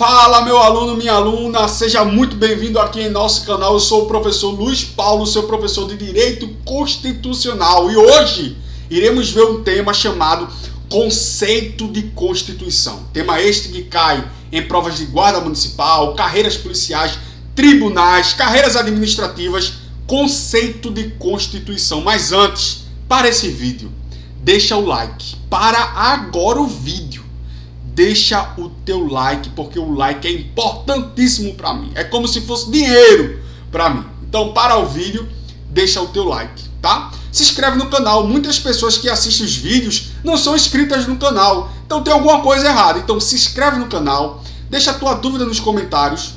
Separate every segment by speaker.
Speaker 1: Fala, meu aluno, minha aluna, seja muito bem-vindo aqui em nosso canal. Eu sou o professor Luiz Paulo, seu professor de Direito Constitucional, e hoje iremos ver um tema chamado Conceito de Constituição. Tema este que cai em provas de guarda municipal, carreiras policiais, tribunais, carreiras administrativas, conceito de Constituição. Mas antes, para esse vídeo, deixa o like. Para agora o vídeo. Deixa o teu like, porque o like é importantíssimo para mim. É como se fosse dinheiro para mim. Então, para o vídeo, deixa o teu like, tá? Se inscreve no canal. Muitas pessoas que assistem os vídeos não são inscritas no canal. Então, tem alguma coisa errada. Então, se inscreve no canal. Deixa a tua dúvida nos comentários.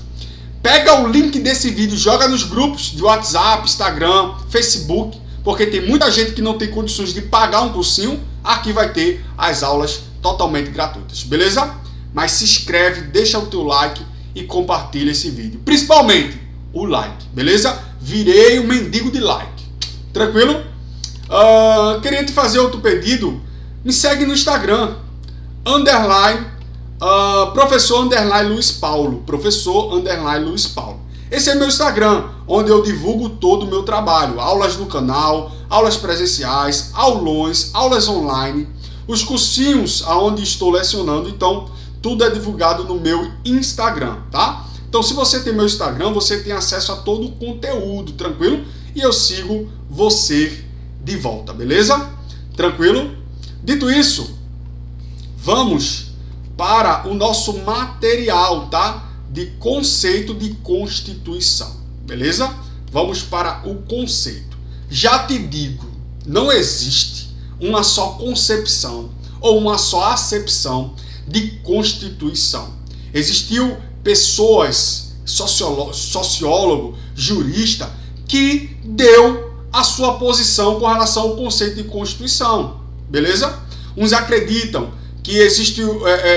Speaker 1: Pega o link desse vídeo, joga nos grupos de WhatsApp, Instagram, Facebook, porque tem muita gente que não tem condições de pagar um cursinho. Aqui vai ter as aulas totalmente gratuitas, beleza? Mas se inscreve, deixa o teu like e compartilha esse vídeo. Principalmente o like, beleza? Virei um mendigo de like. Tranquilo? Queria te fazer outro pedido. Me segue no Instagram, professor Luiz Paulo. Professor Luiz Paulo. Esse é meu Instagram, onde eu divulgo todo o meu trabalho. Aulas no canal, aulas presenciais, aulões, aulas online, os cursinhos aonde estou lecionando. Então, tudo é divulgado no meu Instagram, tá? Então, se você tem meu Instagram, você tem acesso a todo o conteúdo, tranquilo? E eu sigo você de volta, beleza? Tranquilo? Dito isso, vamos para o nosso material, tá? De conceito de Constituição, beleza? Vamos para o conceito. Já te digo, não existe uma só concepção ou uma só acepção de Constituição. Existiu pessoas, sociólogo, jurista, que deu a sua posição com relação ao conceito de Constituição, beleza? Uns acreditam que existe,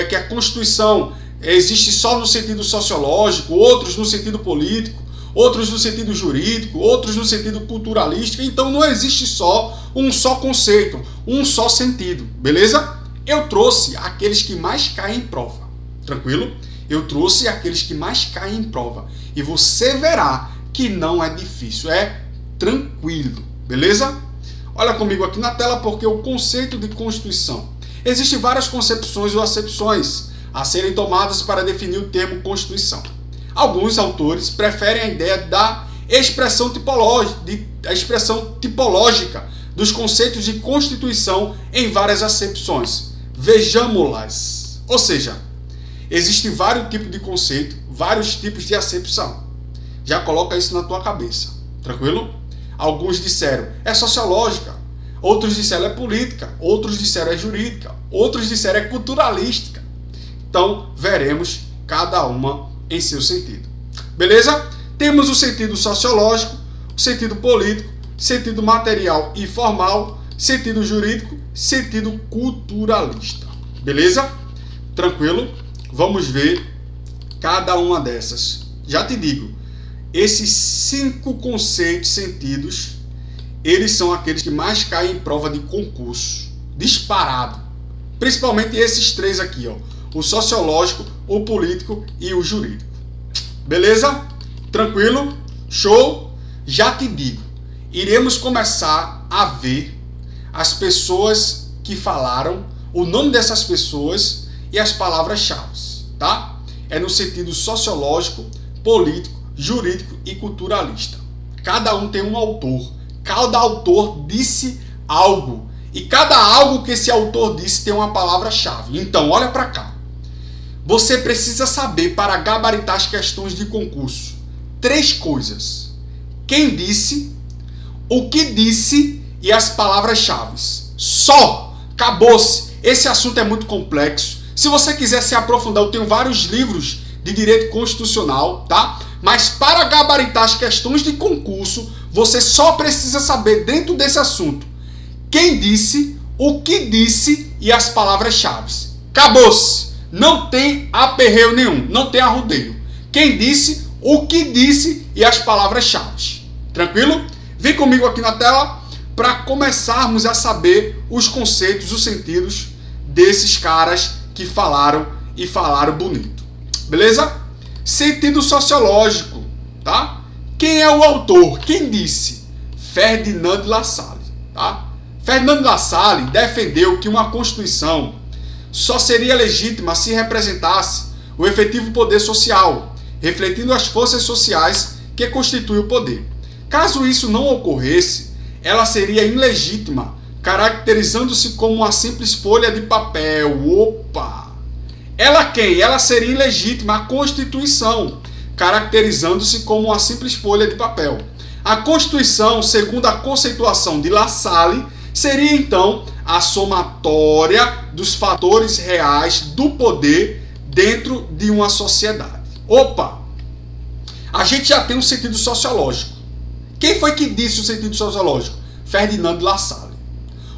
Speaker 1: que a Constituição existe só no sentido sociológico, outros no sentido político, outros no sentido jurídico, outros no sentido culturalístico. Então não existe um só conceito, um só sentido, beleza? Eu trouxe aqueles que mais caem em prova, tranquilo? Eu trouxe aqueles que mais caem em prova e você verá que não é difícil, é tranquilo, beleza? Olha comigo aqui na tela, porque o conceito de Constituição. Existem várias concepções ou acepções a serem tomadas para definir o termo Constituição. Alguns autores preferem a ideia da expressão tipológica dos conceitos de Constituição em várias acepções. Vejamos-las. Ou seja, existem vários tipos de conceito, vários tipos de acepção. Já coloca isso na tua cabeça, tranquilo? Alguns disseram é sociológica, outros disseram é política, outros disseram é jurídica, outros disseram é culturalística. Então, veremos cada uma em seu sentido. Beleza? Temos o sentido sociológico, o sentido político, sentido material e formal, sentido jurídico, sentido culturalista. Beleza? Tranquilo? Vamos ver cada uma dessas. Já te digo, esses 5 conceitos, sentidos, eles são aqueles que mais caem em prova de concurso. Disparado. Principalmente esses 3 aqui, ó. O sociológico, o político e o jurídico. Beleza? Tranquilo? Show? Já te digo, iremos começar a ver as pessoas que falaram, o nome dessas pessoas e as palavras-chave, tá? É no sentido sociológico, político, jurídico e culturalista. Cada um tem um autor. Cada autor disse algo. E cada algo que esse autor disse tem uma palavra-chave. Então, olha para cá. Você precisa saber, para gabaritar as questões de concurso, 3 coisas. Quem disse, o que disse e as palavras-chave. Só! Acabou-se! Esse assunto é muito complexo. Se você quiser se aprofundar, eu tenho vários livros de direito constitucional, tá? Mas para gabaritar as questões de concurso, você só precisa saber, dentro desse assunto, quem disse, o que disse e as palavras-chave. Acabou-se! Não tem aperreio nenhum, não tem arrudeio. Quem disse, o que disse e as palavras-chave. Tranquilo? Vem comigo aqui na tela para começarmos a saber os conceitos, os sentidos desses caras que falaram e falaram bonito. Beleza? Sentido sociológico, tá? Quem é o autor? Quem disse? Ferdinand de Lassalle, tá? Ferdinand de Lassalle defendeu que uma Constituição só seria legítima se representasse o efetivo poder social, refletindo as forças sociais que constituem o poder. Caso isso não ocorresse, ela seria ilegítima, caracterizando-se como uma simples folha de papel. Opa! Ela quem? Ela seria ilegítima, a Constituição, caracterizando-se como uma simples folha de papel. A Constituição, segundo a conceituação de Lassalle, seria então a somatória dos fatores reais do poder dentro de uma sociedade. Opa! A gente já tem um sentido sociológico. Quem foi que disse o sentido sociológico? Ferdinand de Lassalle.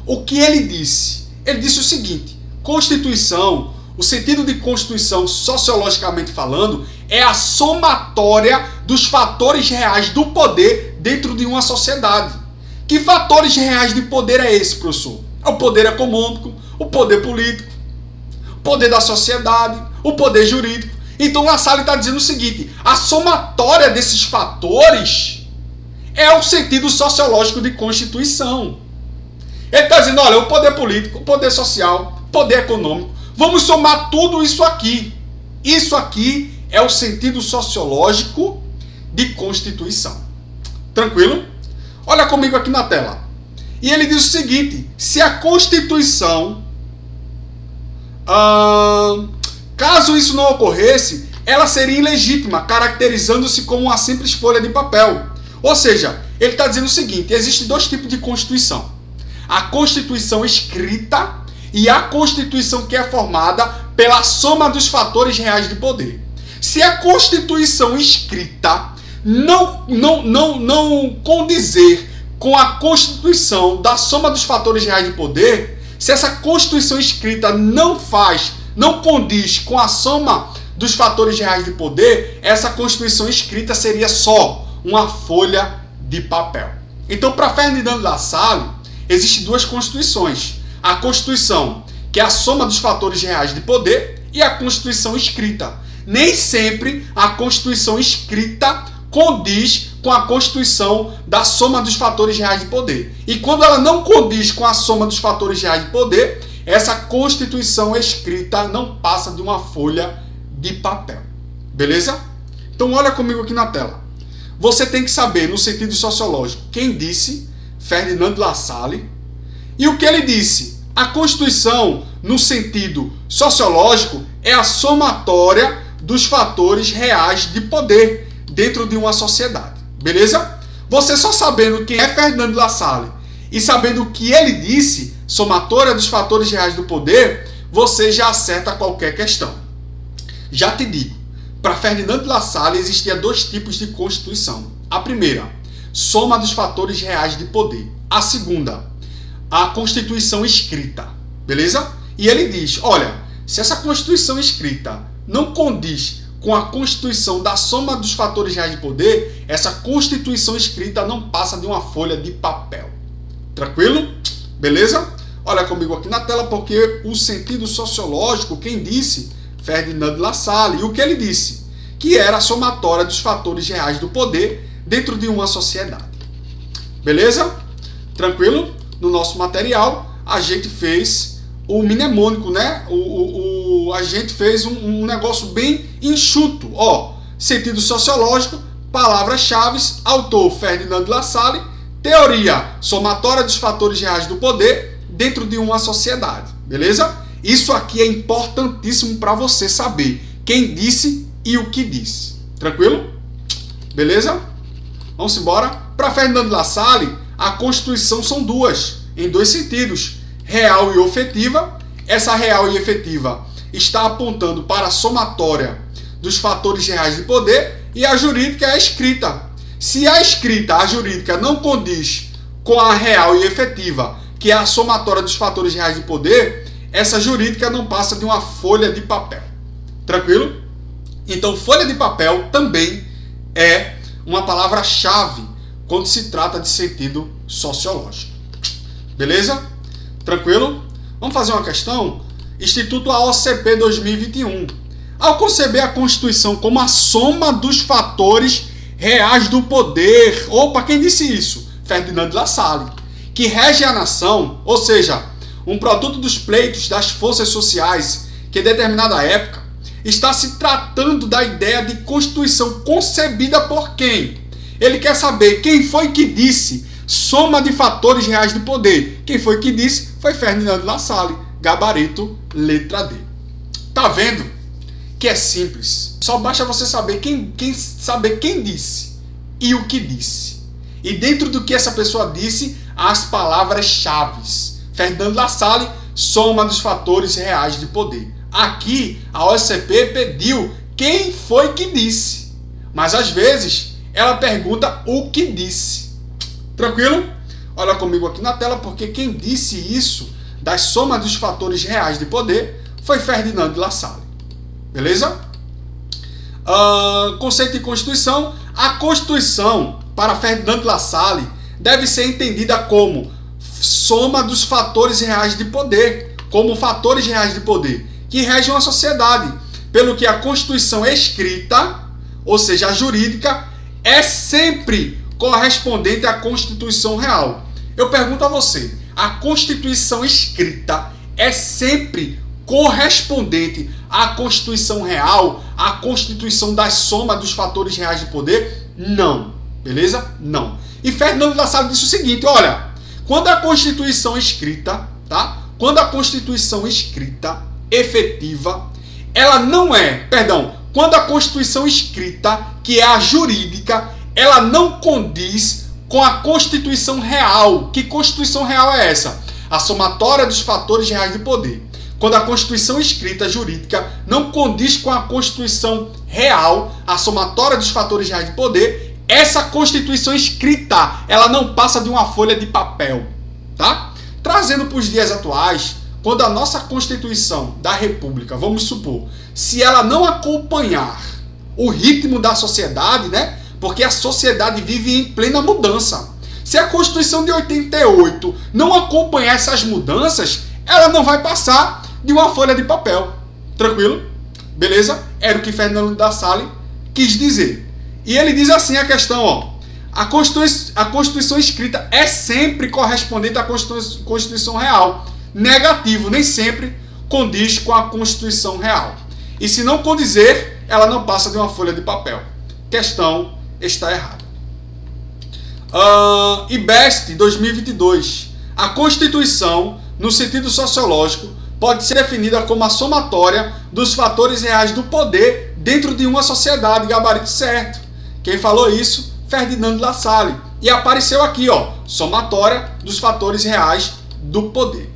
Speaker 1: O que ele disse? Ele disse o seguinte: Constituição, o sentido de Constituição, sociologicamente falando, é a somatória dos fatores reais do poder dentro de uma sociedade. Que fatores reais de poder é esse, professor? É o poder econômico, o poder político, o poder da sociedade, o poder jurídico. Então Lassalle está dizendo o seguinte: a somatória desses fatores é o sentido sociológico de Constituição. Ele está dizendo, olha, o poder político, o poder social, o poder econômico, vamos somar tudo isso aqui. Isso aqui é o sentido sociológico de Constituição. Tranquilo? Olha comigo aqui na tela. E ele diz o seguinte: se a Constituição, caso isso não ocorresse, ela seria ilegítima, caracterizando-se como uma simples folha de papel. Ou seja, ele está dizendo o seguinte: existem dois tipos de Constituição. A Constituição escrita e a Constituição que é formada pela soma dos fatores reais de poder. Se a Constituição escrita não condizer com a Constituição da soma dos fatores reais de poder, se essa Constituição escrita não condiz com a soma dos fatores reais de poder, essa Constituição escrita seria só uma folha de papel. Então, para Ferdinand de Lassalle, existem duas Constituições. A Constituição, que é a soma dos fatores reais de poder, e a Constituição escrita. Nem sempre a Constituição escrita condiz com a Constituição da soma dos fatores reais de poder. E quando ela não condiz com a soma dos fatores reais de poder, essa Constituição escrita não passa de uma folha de papel. Beleza? Então olha comigo aqui na tela. Você tem que saber, no sentido sociológico, quem disse, Ferdinand de Lassalle, e o que ele disse. A Constituição, no sentido sociológico, é a somatória dos fatores reais de poder dentro de uma sociedade. Beleza? Você só sabendo quem é Ferdinand de Lassalle e sabendo o que ele disse, somatória dos fatores reais do poder, você já acerta qualquer questão. Já te digo, para Ferdinand de Lassalle existia dois tipos de Constituição. A primeira, soma dos fatores reais de poder. A segunda, a Constituição escrita. Beleza? E ele diz, olha, se essa Constituição escrita não condiz com a Constituição da soma dos fatores reais de poder, essa Constituição escrita não passa de uma folha de papel. Tranquilo? Beleza? Olha comigo aqui na tela, porque o sentido sociológico, quem disse? Ferdinand de Lassalle. E o que ele disse? Que era a somatória dos fatores reais do poder dentro de uma sociedade. Beleza? Tranquilo? No nosso material, a gente fez o mnemônico, né? A gente fez um negócio bem enxuto. Ó, sentido sociológico, palavras-chave, autor Ferdinand de Lassalle, teoria, somatória dos fatores reais do poder dentro de uma sociedade. Beleza? Isso aqui é importantíssimo para você saber quem disse e o que disse. Tranquilo? Beleza? Vamos embora. Para Ferdinand de Lassalle, a Constituição são duas, em dois sentidos, real e efetiva. Essa real e efetiva está apontando para a somatória dos fatores reais de poder, e a jurídica é a escrita. Se a escrita, a jurídica, não condiz com a real e efetiva, que é a somatória dos fatores reais de poder, essa jurídica não passa de uma folha de papel. Tranquilo? Então, folha de papel também é uma palavra-chave quando se trata de sentido sociológico. Beleza? Tranquilo? Vamos fazer uma questão? Instituto AOCP 2021. Ao conceber a Constituição como a soma dos fatores reais do poder, opa, quem disse isso? Ferdinand de La Salle, que rege a nação, ou seja, um produto dos pleitos das forças sociais que em determinada época está se tratando da ideia de Constituição concebida por quem? Ele quer saber quem foi que disse soma de fatores reais do poder. Quem foi que disse? Foi Ferdinand de La Salle, gabarito letra D. Tá vendo que é simples? Só basta você saber quem disse e o que disse. E dentro do que essa pessoa disse, as palavras-chave. Ferdinand de La Salle, soma dos fatores reais de poder. Aqui, a OSCP pediu quem foi que disse. Mas às vezes, ela pergunta o que disse. Tranquilo? Olha comigo aqui na tela, porque quem disse isso, das somas dos fatores reais de poder, foi Ferdinand de La Salle. Beleza? Conceito de Constituição. A Constituição, para Ferdinand de La Salle, deve ser entendida como soma dos fatores reais de poder, como fatores reais de poder, que regem uma sociedade, pelo que a Constituição escrita, ou seja, a jurídica, é sempre correspondente à Constituição real. Eu pergunto a você, a Constituição escrita é sempre correspondente à Constituição real, à Constituição da soma dos fatores reais de poder? Não. Beleza? Não. E Ferdinand de La Salle disse o seguinte, olha, quando a Constituição escrita, tá? Quando a Constituição escrita efetiva, ela não é, quando a Constituição escrita, que é a jurídica, ela não condiz com a Constituição real. Que Constituição real é essa? A somatória dos fatores reais de poder. Quando a Constituição escrita jurídica não condiz com a Constituição real, a somatória dos fatores reais de poder, essa Constituição escrita, ela não passa de uma folha de papel, tá? Trazendo para os dias atuais, quando a nossa Constituição da República, vamos supor, se ela não acompanhar o ritmo da sociedade, né? Porque a sociedade vive em plena mudança. Se a Constituição de 88 não acompanhar essas mudanças, ela não vai passar de uma folha de papel. Tranquilo? Beleza? Era o que Ferdinand de La Salle quis dizer. E ele diz assim a questão, ó. A Constituição escrita é sempre correspondente à Constituição real. Negativo, nem sempre condiz com a Constituição real. E se não condizer, ela não passa de uma folha de papel. Questão está errada. IBEST 2022. A Constituição, no sentido sociológico, pode ser definida como a somatória dos fatores reais do poder dentro de uma sociedade, gabarito certo. Quem falou isso? Ferdinand de La Salle. E apareceu aqui, ó, somatória dos fatores reais do poder.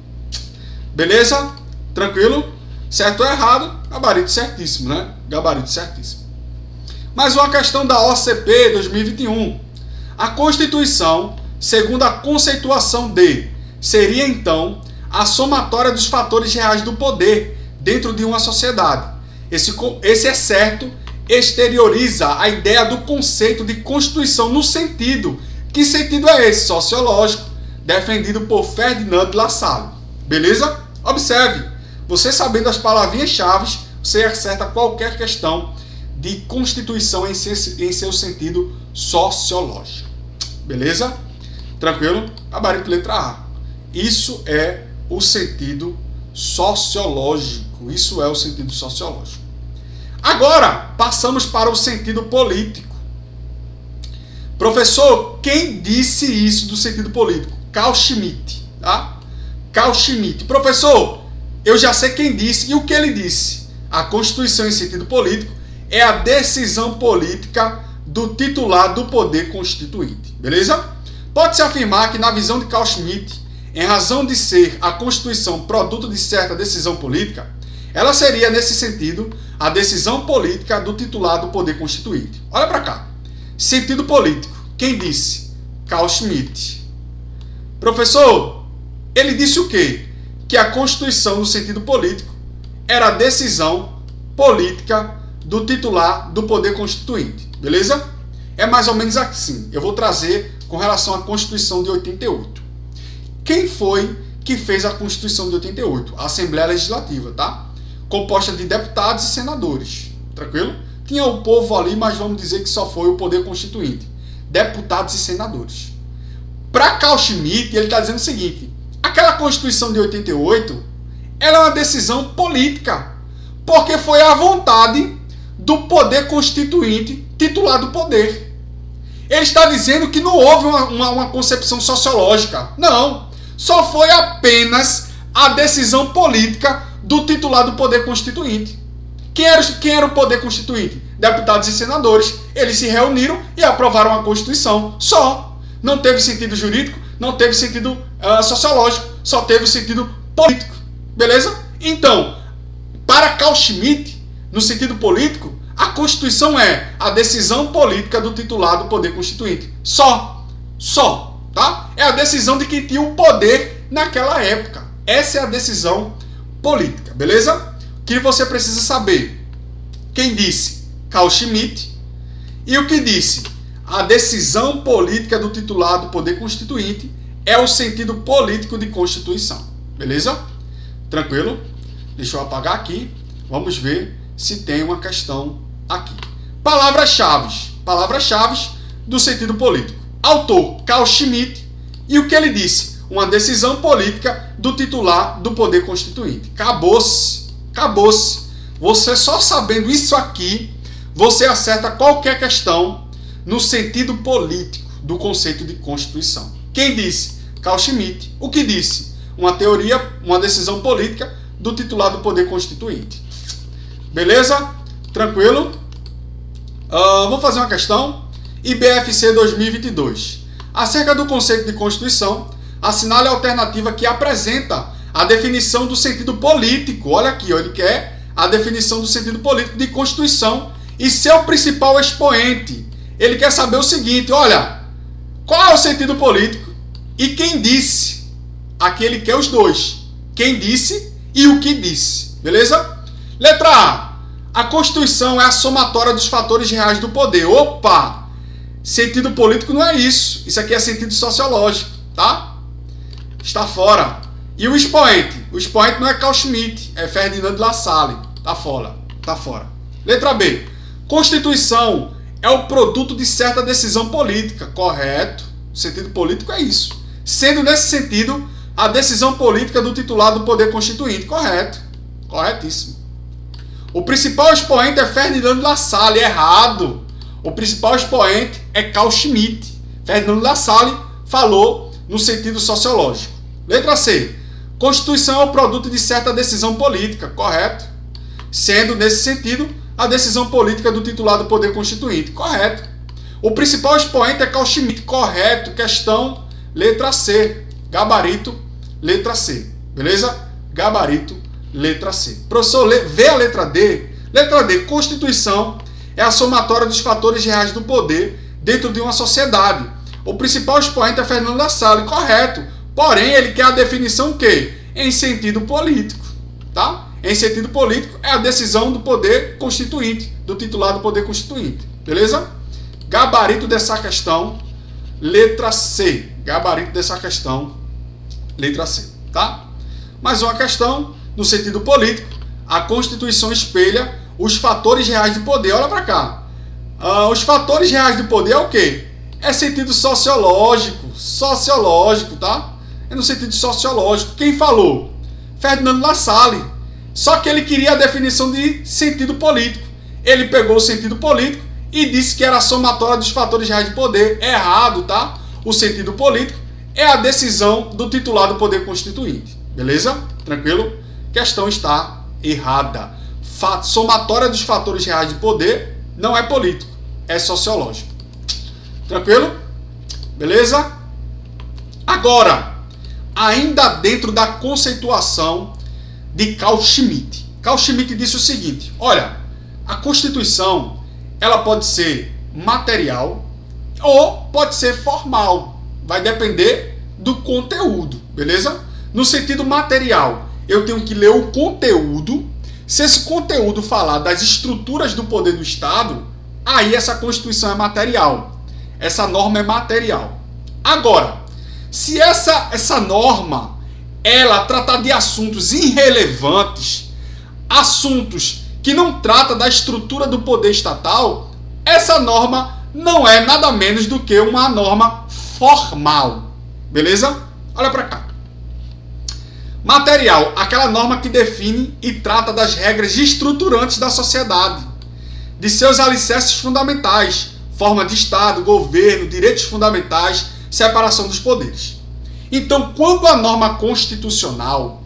Speaker 1: Beleza? Tranquilo? Certo ou errado? Gabarito certíssimo, né? Gabarito certíssimo. Mais uma questão da OCP 2021. A Constituição, segundo a conceituação de, seria então a somatória dos fatores reais do poder dentro de uma sociedade. Esse é certo, exterioriza a ideia do conceito de Constituição no sentido. Que sentido é esse? Sociológico, defendido por Ferdinand de La Salle. Beleza? Observe, você sabendo as palavrinhas-chave, você acerta qualquer questão de Constituição em seu sentido sociológico. Beleza? Tranquilo? Gabarito letra A. Isso é o sentido sociológico. Isso é o sentido sociológico. Agora, passamos para o sentido político. Professor, quem disse isso do sentido político? Carl Schmitt, tá? Carl Schmitt. Professor, eu já sei quem disse e o que ele disse. A Constituição em sentido político é a decisão política do titular do poder constituinte. Beleza? Pode-se afirmar que, na visão de Carl Schmitt, em razão de ser a Constituição produto de certa decisão política, ela seria, nesse sentido, a decisão política do titular do poder constituinte. Olha para cá. Sentido político. Quem disse? Carl Schmitt. Professor, ele disse o quê? Que a Constituição, no sentido político, era a decisão política do titular do poder constituinte. Beleza? É mais ou menos assim. Eu vou trazer com relação à Constituição de 88. Quem foi que fez a Constituição de 88? A Assembleia Legislativa, tá? composta de deputados e senadores. Tranquilo? Tinha o povo ali, mas vamos dizer que só foi o poder constituinte. Deputados e senadores. Para Carl Schmitt, ele está dizendo o seguinte: aquela Constituição de 88, ela é uma decisão política, porque foi a vontade do poder constituinte titular do poder. Ele está dizendo que não houve uma concepção sociológica. Não. Só foi apenas a decisão política do titular do poder constituinte. Quem era o poder constituinte? Deputados e senadores. Eles se reuniram e aprovaram a Constituição. Só. Não teve sentido jurídico, não teve sentido sociológico, só teve sentido político. Beleza? Então, para Carl Schmitt, no sentido político, a Constituição é a decisão política do titular do poder constituinte. Só. Tá? É a decisão de quem tinha o poder naquela época. Essa é a decisão política. Beleza? O que você precisa saber? Quem disse? Carl Schmitt. E o que disse? A decisão política do titular do poder constituinte é o sentido político de Constituição. Beleza? Tranquilo? Deixa eu apagar aqui. Vamos ver se tem uma questão aqui. Palavras-chave do sentido político. Autor, Carl Schmitt. E o que ele disse? Uma decisão política do titular do poder constituinte. Acabou-se. Você só sabendo isso aqui, você acerta qualquer questão no sentido político do conceito de Constituição. Quem disse? Carl Schmitt. O que disse? Uma teoria, uma decisão política do titular do poder constituinte. Beleza? Tranquilo? Vou fazer uma questão. IBFC 2022. Acerca do conceito de Constituição, assinale a alternativa que apresenta a definição do sentido político. Olha aqui, ele quer a definição do sentido político de Constituição e seu principal expoente. Ele quer saber o seguinte: olha, qual é o sentido político e quem disse? Aqui ele quer os dois. Quem disse e o que disse. Beleza? Letra A. A Constituição é a somatória dos fatores reais do poder. Opa! Sentido político não é isso. Isso aqui é sentido sociológico, tá? Está fora. E o expoente? O expoente não é Carl Schmitt, é Ferdinand de La Salle. Tá fora. Letra B. Constituição é o produto de certa decisão política. Correto. O sentido político é isso. Sendo nesse sentido a decisão política do titular do poder constituinte. Correto. Corretíssimo. O principal expoente é Ferdinand de La Salle. Errado. O principal expoente é Carl Schmitt. Ferdinand de La Salle falou no sentido sociológico. Letra C. Constituição é o produto de certa decisão política. Correto. Sendo, nesse sentido, a decisão política do titular do poder constituinte. Correto. O principal expoente é Carl Schmitt. Correto. Questão letra C. Gabarito, letra C. Beleza? Gabarito, letra C. Professor, vê a letra D. Letra D. Constituição é a somatória dos fatores reais do poder dentro de uma sociedade. O principal expoente é Ferdinand de La Salle. Correto. Porém, ele quer a definição o quê? Em sentido político. Tá? Em sentido político, é a decisão do poder constituinte, do titular do poder constituinte. Beleza? Gabarito dessa questão, letra C. Gabarito dessa questão, letra C. Tá? Mais uma questão, no sentido político, a Constituição espelha os fatores reais de poder. Olha para cá. Os fatores reais de poder é o quê? É sentido sociológico. Sociológico, tá? É no sentido sociológico. Quem falou? Ferdinand de La Salle. Só que ele queria a definição de sentido político. Ele pegou o sentido político e disse que era a somatória dos fatores reais de poder. É errado, tá? O sentido político é a decisão do titular do poder constituinte. Beleza? Tranquilo? Questão está errada. Somatória dos fatores reais de poder não é político, é sociológico. Tranquilo? Beleza? Agora, ainda dentro da conceituação de Carl Schmitt. Carl Schmitt disse o seguinte: olha, a Constituição ela pode ser material ou pode ser formal. Vai depender do conteúdo, beleza? No sentido material, eu tenho que ler o conteúdo. Se esse conteúdo falar das estruturas do poder do Estado, aí essa Constituição é material. Essa norma é material. Agora, se essa norma ela tratar de assuntos irrelevantes, assuntos que não trata da estrutura do poder estatal, essa norma não é nada menos do que uma norma formal. Beleza? Olha para cá. Material, aquela norma que define e trata das regras estruturantes da sociedade, de seus alicerces fundamentais, forma de Estado, governo, direitos fundamentais, separação dos poderes. Então, quando a norma constitucional,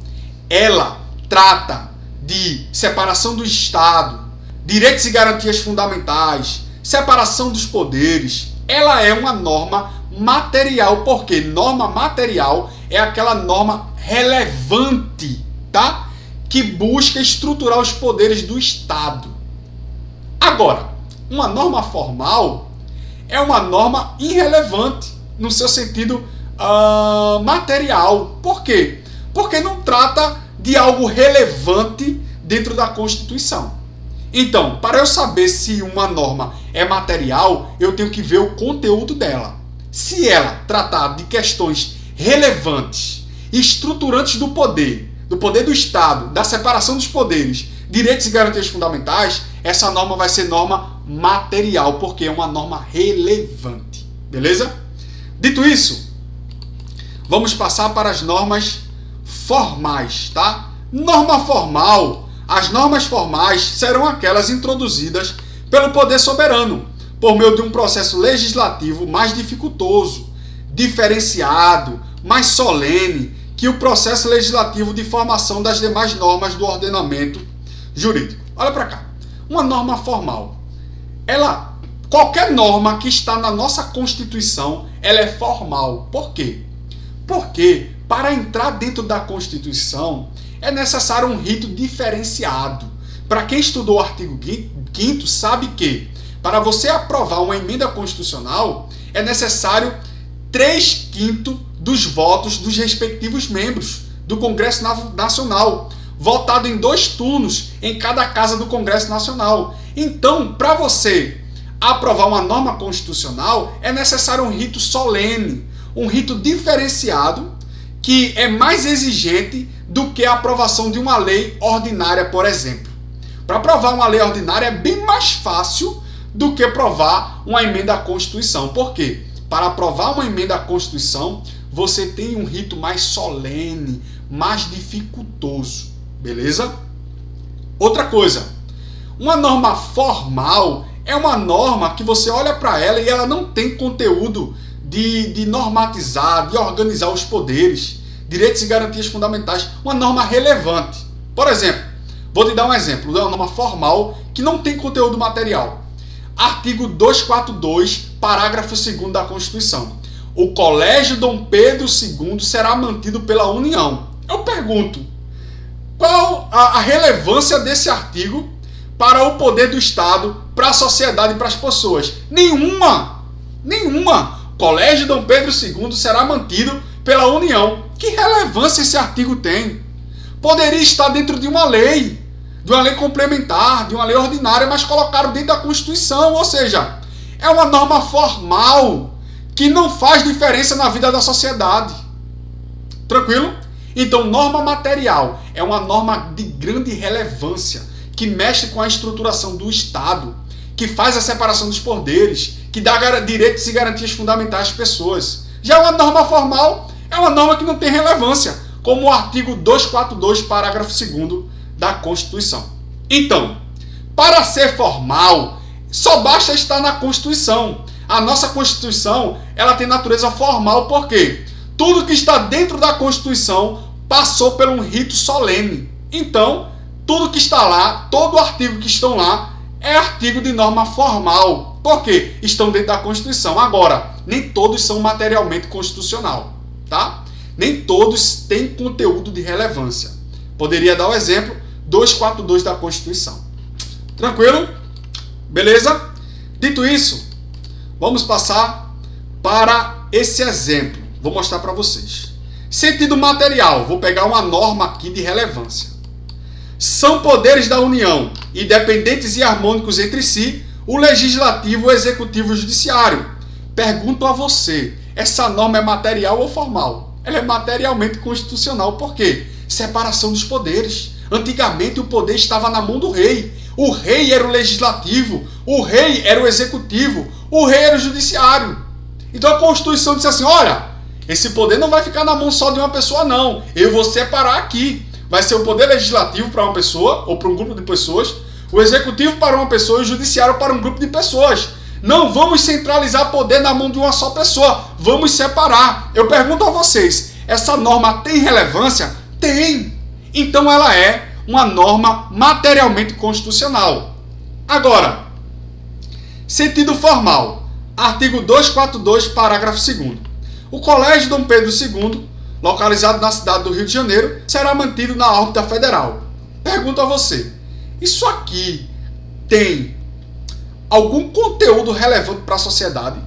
Speaker 1: ela trata de separação do Estado, direitos e garantias fundamentais, separação dos poderes, ela é uma norma material, porque norma material é aquela norma relevante, tá? Que busca estruturar os poderes do Estado. Agora, uma norma formal é uma norma irrelevante no seu sentido material. Por quê? Porque não trata de algo relevante dentro da Constituição. Então, para eu saber se uma norma é material, eu tenho que ver o conteúdo dela. Se ela tratar de questões relevantes, estruturantes do poder do Estado, da separação dos poderes, direitos e garantias fundamentais, essa norma vai ser norma material, porque é uma norma relevante. Beleza? Dito isso, vamos passar para as normas formais, tá? Norma formal. As normas formais serão aquelas introduzidas pelo poder soberano, por meio de um processo legislativo mais dificultoso, diferenciado, mais solene que o processo legislativo de formação das demais normas do ordenamento jurídico. Olha para cá. Uma norma formal. Qualquer norma que está na nossa Constituição, ela é formal. Por quê? Porque para entrar dentro da Constituição é necessário um rito diferenciado. Para quem estudou o artigo 5º sabe que para você aprovar uma emenda constitucional é necessário 3/5 dos votos dos respectivos membros do Congresso Nacional, votado em 2 turnos em cada casa do Congresso Nacional. Então, para você aprovar uma norma constitucional, é necessário um rito solene, um rito diferenciado, que é mais exigente do que a aprovação de uma lei ordinária, por exemplo. Para aprovar uma lei ordinária é bem mais fácil do que aprovar uma emenda à Constituição. Por quê? Para aprovar uma emenda à Constituição, você tem um rito mais solene, mais dificultoso. Beleza? Outra coisa, uma norma formal é uma norma que você olha para ela e ela não tem conteúdo de normatizar, de organizar os poderes, direitos e garantias fundamentais. Uma norma relevante. Por exemplo, vou te dar um exemplo de uma norma formal que não tem conteúdo material. Artigo 242, parágrafo 2º da Constituição. O Colégio Dom Pedro II será mantido pela União. Eu pergunto, qual a relevância desse artigo para o poder do Estado, para a sociedade e para as pessoas? Nenhuma! Nenhuma! Colégio Dom Pedro II será mantido pela União. Que relevância esse artigo tem? Poderia estar dentro de uma lei complementar, de uma lei ordinária, mas colocaram dentro da Constituição. Ou seja, é uma norma formal que não faz diferença na vida da sociedade. Tranquilo? Então, norma material é uma norma de grande relevância, que mexe com a estruturação do Estado, que faz a separação dos poderes, que dá direitos e garantias fundamentais às pessoas. Já uma norma formal é uma norma que não tem relevância, como o artigo 242, parágrafo 2º da Constituição. Então, para ser formal, só basta estar na Constituição. A nossa Constituição, ela tem natureza formal, porque tudo que está dentro da Constituição passou por um rito solene. Então, tudo que está lá, todo artigo que estão lá, é artigo de norma formal, porque estão dentro da Constituição. Agora, nem todos são materialmente constitucional, tá? Nem todos têm conteúdo de relevância. Poderia dar o exemplo 242 da Constituição. Tranquilo? Beleza? Dito isso, vamos passar para esse exemplo. Vou mostrar para vocês. Sentido material. Vou pegar uma norma aqui de relevância. São poderes da União, independentes e harmônicos entre si, o Legislativo, o Executivo e o Judiciário. Pergunto a você, essa norma é material ou formal? Ela é materialmente constitucional. Por quê? Separação dos poderes. Antigamente o poder estava na mão do rei. O rei era o legislativo, o rei era o executivo, o rei era o judiciário. Então a Constituição disse assim, olha, esse poder não vai ficar na mão só de uma pessoa não, eu vou separar aqui. Vai ser o poder legislativo para uma pessoa ou para um grupo de pessoas, o executivo para uma pessoa e o judiciário para um grupo de pessoas. Não vamos centralizar poder na mão de uma só pessoa, vamos separar. Eu pergunto a vocês, essa norma tem relevância? Tem. Então ela é uma norma materialmente constitucional. Agora, sentido formal. Artigo 242, parágrafo 2º. O Colégio Dom Pedro II, localizado na cidade do Rio de Janeiro, será mantido na órbita federal. Pergunto a você, isso aqui tem algum conteúdo relevante para a sociedade?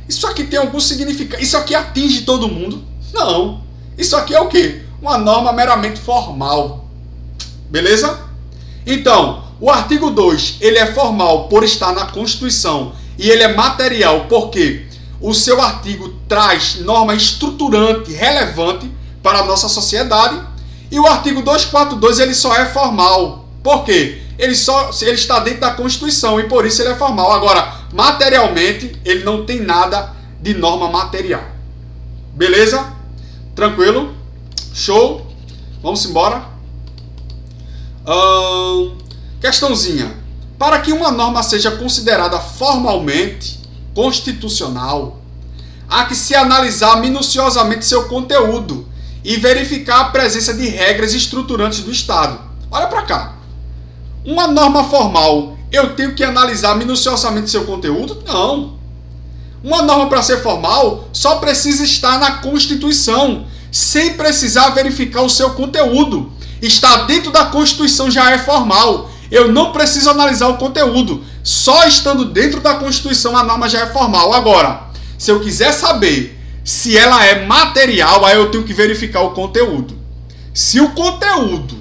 Speaker 1: Isso aqui tem algum significado? Isso aqui atinge todo mundo? Não. Isso aqui é o quê? Uma norma meramente formal. Beleza? Então, o artigo 2, ele é formal por estar na Constituição e ele é material porque o seu artigo traz norma estruturante, relevante para a nossa sociedade. E o artigo 242, ele só é formal. Por quê? Ele está dentro da Constituição e por isso ele é formal. Agora, materialmente, ele não tem nada de norma material. Beleza? Tranquilo? Show? Vamos embora? Questãozinha. Para que uma norma seja considerada formalmente constitucional, há que se analisar minuciosamente seu conteúdo e verificar a presença de regras estruturantes do Estado. Olha para cá. Uma norma formal, eu tenho que analisar minuciosamente seu conteúdo? Não. Uma norma para ser formal só precisa estar na Constituição, sem precisar verificar o seu conteúdo. Está dentro da Constituição já é formal. Eu não preciso analisar o conteúdo. Só estando dentro da Constituição a norma já é formal. Agora, se eu quiser saber se ela é material, aí eu tenho que verificar o conteúdo. Se o conteúdo,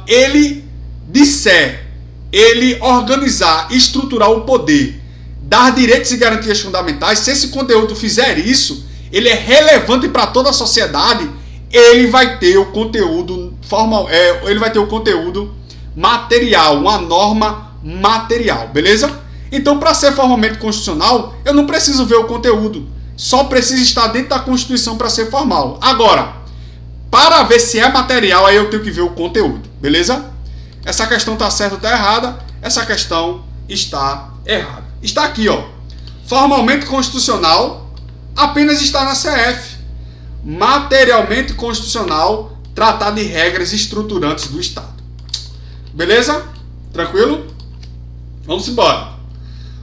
Speaker 1: ele disser, ele organizar, estruturar o poder, dar direitos e garantias fundamentais, se esse conteúdo fizer isso, ele é relevante para toda a sociedade, ele vai ter o conteúdo formal, ele vai ter o conteúdo material, uma norma material, beleza? Então, para ser formalmente constitucional, eu não preciso ver o conteúdo, só preciso estar dentro da Constituição para ser formal. Agora, para ver se é material, aí eu tenho que ver o conteúdo, beleza? Essa questão está certa ou está errada? Essa questão está errada. Está aqui, ó. Formalmente constitucional, apenas está na CF. Materialmente constitucional, tratar de regras estruturantes do Estado. Beleza? Tranquilo? Vamos embora.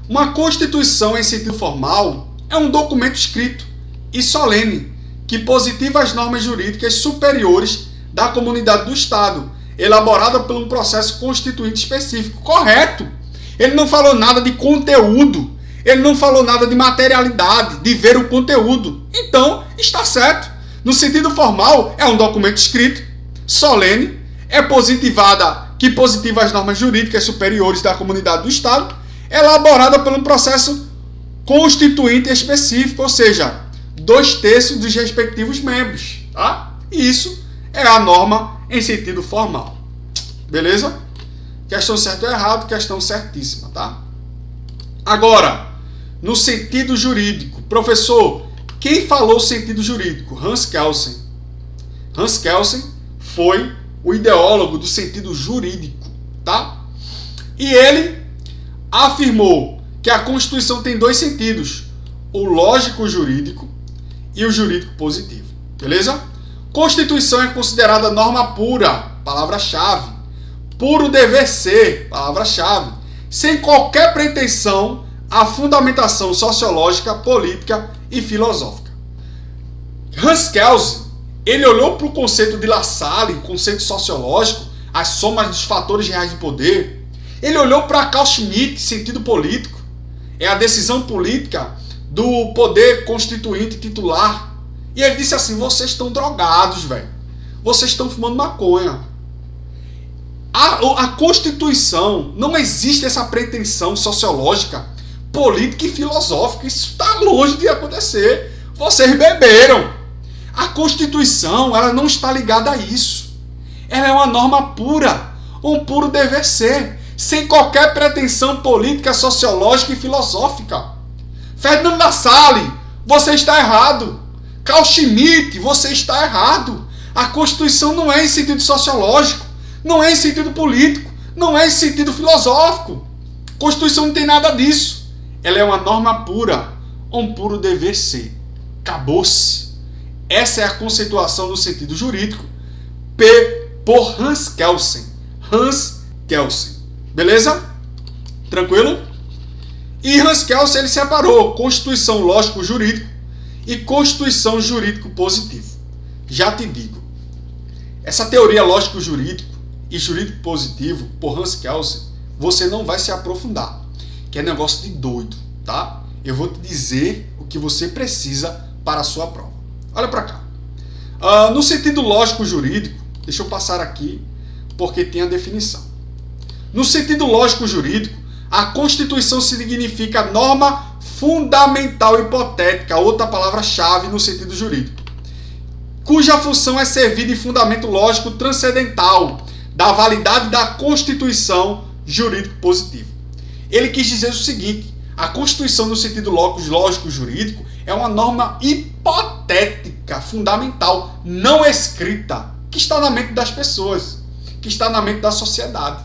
Speaker 1: Uma Constituição em sentido formal é um documento escrito e solene que positiva as normas jurídicas superiores da comunidade do Estado, elaborada por um processo constituinte específico. Correto! Ele não falou nada de conteúdo, ele não falou nada de materialidade, de ver o conteúdo. Então, está certo. No sentido formal, é um documento escrito, solene, é positivada, que positiva as normas jurídicas superiores da comunidade do Estado, elaborada por um processo constituinte específico, ou seja, 2/3 dos respectivos membros. Tá? E isso é a norma em sentido formal. Beleza? Questão certo ou errado, questão certíssima, tá? Agora, no sentido jurídico. Professor, quem falou sentido jurídico? Hans Kelsen. Hans Kelsen foi o ideólogo do sentido jurídico, tá? E ele afirmou que a Constituição tem 2 sentidos, o lógico jurídico e o jurídico positivo. Beleza? Constituição é considerada norma pura, palavra-chave. Puro dever ser, palavra-chave. Sem qualquer pretensão à fundamentação sociológica, política e filosófica. Hans Kelsen, ele olhou para o conceito de La Salle, conceito sociológico, as somas dos fatores reais de poder. Ele olhou para Carl Schmitt, sentido político. É a decisão política do poder constituinte titular. E ele disse assim, vocês estão drogados, velho. Vocês estão fumando maconha. A Constituição, não existe essa pretensão sociológica, política e filosófica. Isso está longe de acontecer. Vocês beberam. A Constituição, ela não está ligada a isso. Ela é uma norma pura, um puro dever ser, sem qualquer pretensão política, sociológica e filosófica. Ferdinand Lassalle, você está errado. Carl Schmitt, você está errado. A Constituição não é em sentido sociológico, não é em sentido político, não é em sentido filosófico. A Constituição não tem nada disso. Ela é uma norma pura, um puro dever ser. Acabou-se. Essa é a conceituação no sentido jurídico por Hans Kelsen. Hans Kelsen. Beleza? Tranquilo? E Hans Kelsen ele separou Constituição lógico-jurídico e Constituição jurídico-positivo. Já te digo, essa teoria lógico-jurídico e jurídico-positivo por Hans Kelsen, você não vai se aprofundar, que é negócio de doido, tá? Eu vou te dizer o que você precisa para a sua prova. Olha para cá. No sentido lógico-jurídico, deixa eu passar aqui, porque tem a definição. No sentido lógico-jurídico, a Constituição significa norma fundamental hipotética, outra palavra-chave no sentido jurídico, cuja função é servir de fundamento lógico transcendental da validade da Constituição jurídico-positivo. Ele quis dizer o seguinte: a Constituição no sentido lógico-jurídico é uma norma hipotética, fundamental, não escrita, que está na mente das pessoas, que está na mente da sociedade.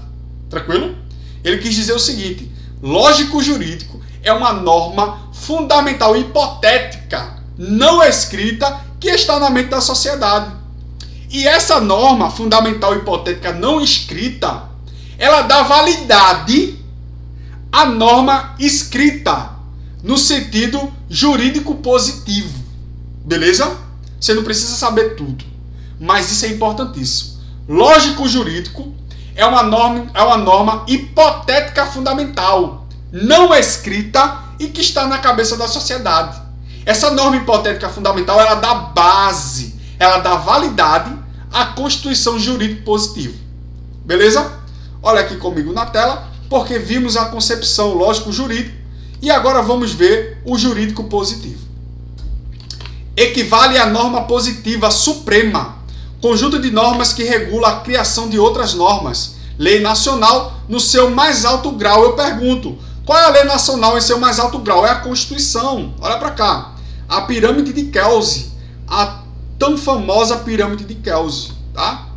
Speaker 1: Tranquilo? Ele quis dizer o seguinte: lógico-jurídico é uma norma fundamental hipotética, não escrita, que está na mente da sociedade. E essa norma fundamental hipotética não escrita, ela dá validade à norma escrita, no sentido jurídico positivo. Beleza? Você não precisa saber tudo, mas isso é importantíssimo. Lógico-jurídico é uma norma hipotética fundamental, não escrita e que está na cabeça da sociedade. Essa norma hipotética fundamental, ela dá base, ela dá validade à Constituição jurídico-positivo. Beleza? Olha aqui comigo na tela, porque vimos a concepção lógico-jurídico e agora vamos ver o jurídico-positivo. Equivale à norma positiva suprema, conjunto de normas que regula a criação de outras normas. Lei nacional no seu mais alto grau. Eu pergunto, qual é a lei nacional em seu mais alto grau? É a Constituição. Olha para cá. A pirâmide de Kelsen, a tão famosa pirâmide de Kelsen, tá?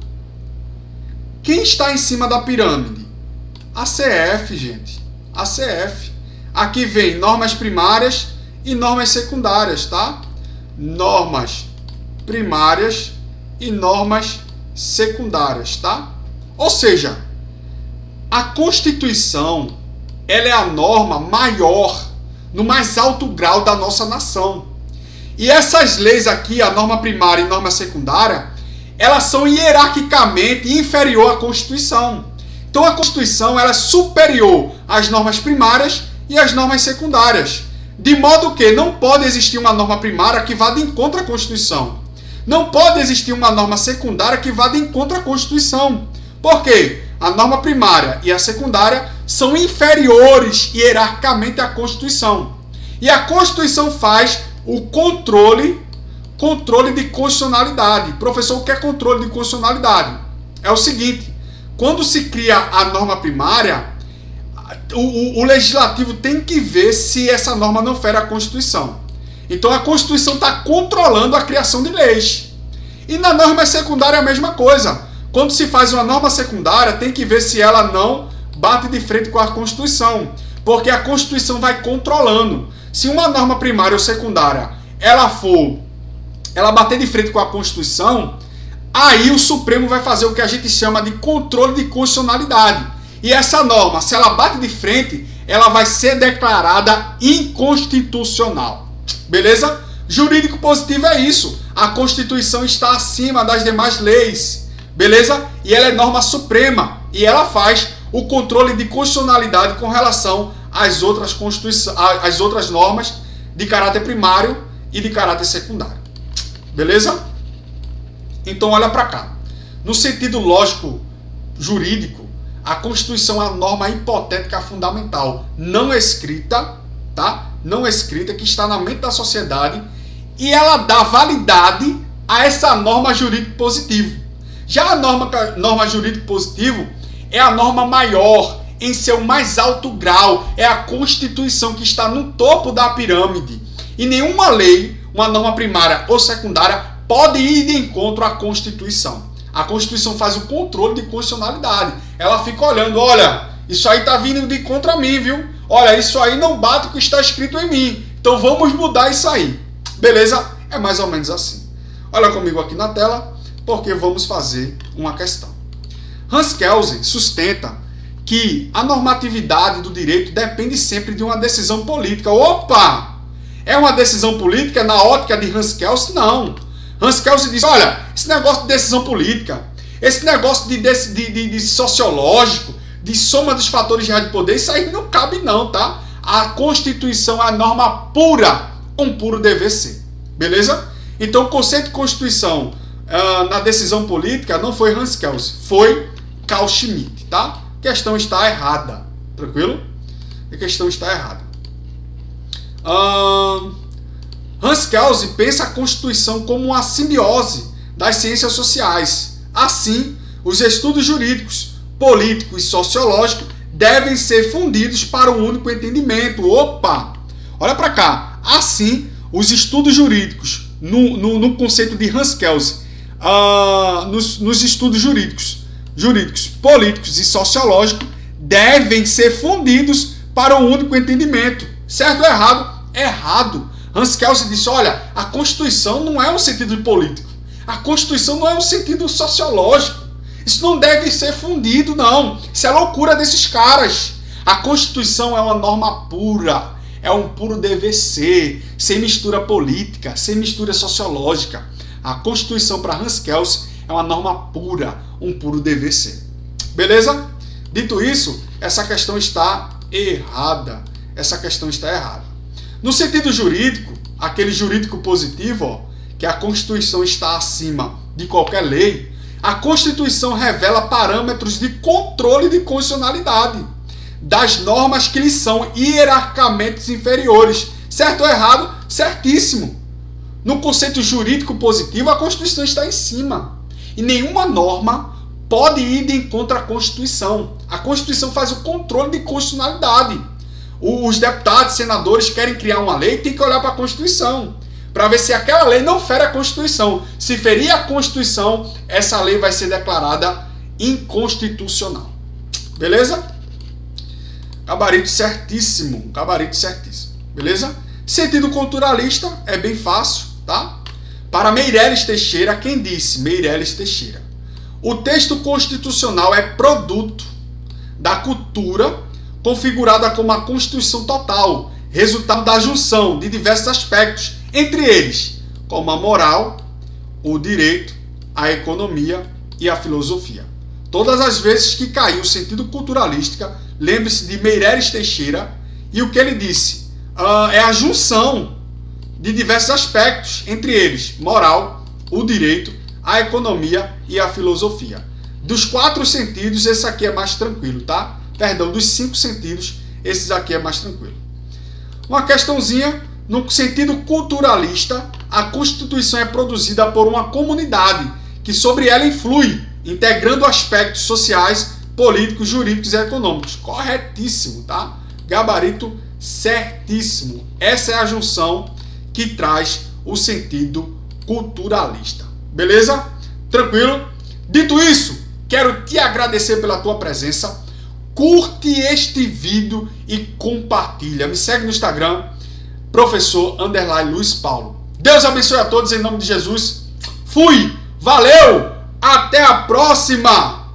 Speaker 1: Quem está em cima da pirâmide? A CF, gente. A CF. Aqui vem normas primárias e normas secundárias, tá? Normas primárias e normas secundárias, tá? Ou seja, a Constituição, ela é a norma maior, no mais alto grau da nossa nação. E essas leis aqui, a norma primária e norma secundária, elas são hierarquicamente inferior à Constituição. Então a Constituição, ela é superior às normas primárias e às normas secundárias. De modo que não pode existir uma norma primária que vá de encontro à Constituição. Não pode existir uma norma secundária que vá de encontro à Constituição. Por quê? A norma primária e a secundária são inferiores hierarquicamente à Constituição. E a Constituição faz o controle de constitucionalidade. Professor, o que é controle de constitucionalidade? É o seguinte: quando se cria a norma primária, o legislativo tem que ver se essa norma não fere a Constituição. Então a Constituição está controlando a criação de leis. E na norma secundária é a mesma coisa. Quando se faz uma norma secundária, tem que ver se ela não bate de frente com a Constituição, porque a Constituição vai controlando. Se uma norma primária ou secundária ela bater de frente com a Constituição, aí o Supremo vai fazer o que a gente chama de controle de constitucionalidade. E essa norma, se ela bate de frente, ela vai ser declarada inconstitucional. Beleza? Jurídico positivo é isso. A Constituição está acima das demais leis. Beleza? E ela é norma suprema. E ela faz o controle de constitucionalidade com relação às outras normas de caráter primário e de caráter secundário. Beleza? Então olha para cá. No sentido lógico jurídico, a Constituição é uma norma hipotética fundamental, não escrita, tá? Não escrita, que está na mente da sociedade, e ela dá validade a essa norma jurídico positivo. Já a norma jurídico positivo é a norma maior, em seu mais alto grau, é a Constituição que está no topo da pirâmide. E nenhuma lei, uma norma primária ou secundária, pode ir de encontro à Constituição. A Constituição faz o controle de constitucionalidade. Ela fica olhando, olha, isso aí está vindo de contra mim, viu? Olha, isso aí não bate com o que está escrito em mim. Então vamos mudar isso aí. Beleza? É mais ou menos assim. Olha comigo aqui na tela, porque vamos fazer uma questão. Hans Kelsen sustenta que a normatividade do direito depende sempre de uma decisão política. Opa! É uma decisão política na ótica de Hans Kelsen? Não. Hans Kelsen diz, olha, esse negócio de decisão política, esse negócio de sociológico, de soma dos fatores reais de poder, isso aí não cabe não, tá? A Constituição é a norma pura, um puro dever ser. Beleza? Então o conceito de Constituição na decisão política não foi Hans Kelsen, foi Carl Schmitt, tá? A questão está errada. Tranquilo? A questão está errada. Hans Kelsen pensa a Constituição como uma simbiose das ciências sociais. Assim, os estudos jurídicos, políticos e sociológicos devem ser fundidos para um único entendimento. Opa! Olha para cá. Assim, os estudos jurídicos, no conceito de Hans Kelsen, nos estudos jurídicos, políticos e sociológicos, devem ser fundidos para um único entendimento. Certo ou errado? Errado. Hans Kelsen disse, olha, a Constituição não é um sentido político. A Constituição não é um sentido sociológico. Isso não deve ser fundido, não. Isso é loucura desses caras. A Constituição é uma norma pura. É um puro dever ser, sem mistura política, sem mistura sociológica. A Constituição para Hans Kelsen é uma norma pura, um puro dever ser. Beleza? Dito isso, essa questão está errada. Essa questão está errada. No sentido jurídico, aquele jurídico positivo, ó, que a Constituição está acima de qualquer lei, a Constituição revela parâmetros de controle de constitucionalidade das normas que lhe são hierarquicamente inferiores. Certo ou errado? Certíssimo. No conceito jurídico positivo, a Constituição está em cima. E nenhuma norma pode ir de encontro à Constituição. A Constituição faz o controle de constitucionalidade. Os deputados, senadores querem criar uma lei, tem que olhar para a Constituição, para ver se aquela lei não fere a Constituição. Se ferir a Constituição, essa lei vai ser declarada inconstitucional. Beleza? Gabarito certíssimo. Gabarito certíssimo. Beleza? Sentido culturalista é bem fácil, tá? Para Meirelles Teixeira, quem disse? Meirelles Teixeira. O texto constitucional é produto da cultura configurada como a Constituição total, resultado da junção de diversos aspectos, entre eles, como a moral, o direito, a economia e a filosofia. Todas as vezes que caiu o sentido culturalística, lembre-se de Meirelles Teixeira, e o que ele disse é a junção de diversos aspectos, entre eles, moral, o direito, a economia e a filosofia. Dos 4 sentidos, esse aqui é mais tranquilo, tá? Perdão, dos 5 sentidos, esses aqui é mais tranquilo. Uma questãozinha, no sentido culturalista, a Constituição é produzida por uma comunidade que sobre ela influi, integrando aspectos sociais, políticos, jurídicos e econômicos. Corretíssimo, tá? Gabarito certíssimo. Essa é a junção que traz o sentido culturalista. Beleza? Tranquilo? Dito isso, quero te agradecer pela tua presença. Curte este vídeo e compartilha. Me segue no Instagram, professor_Luiz Paulo. Deus abençoe a todos em nome de Jesus. Fui! Valeu! Até a próxima!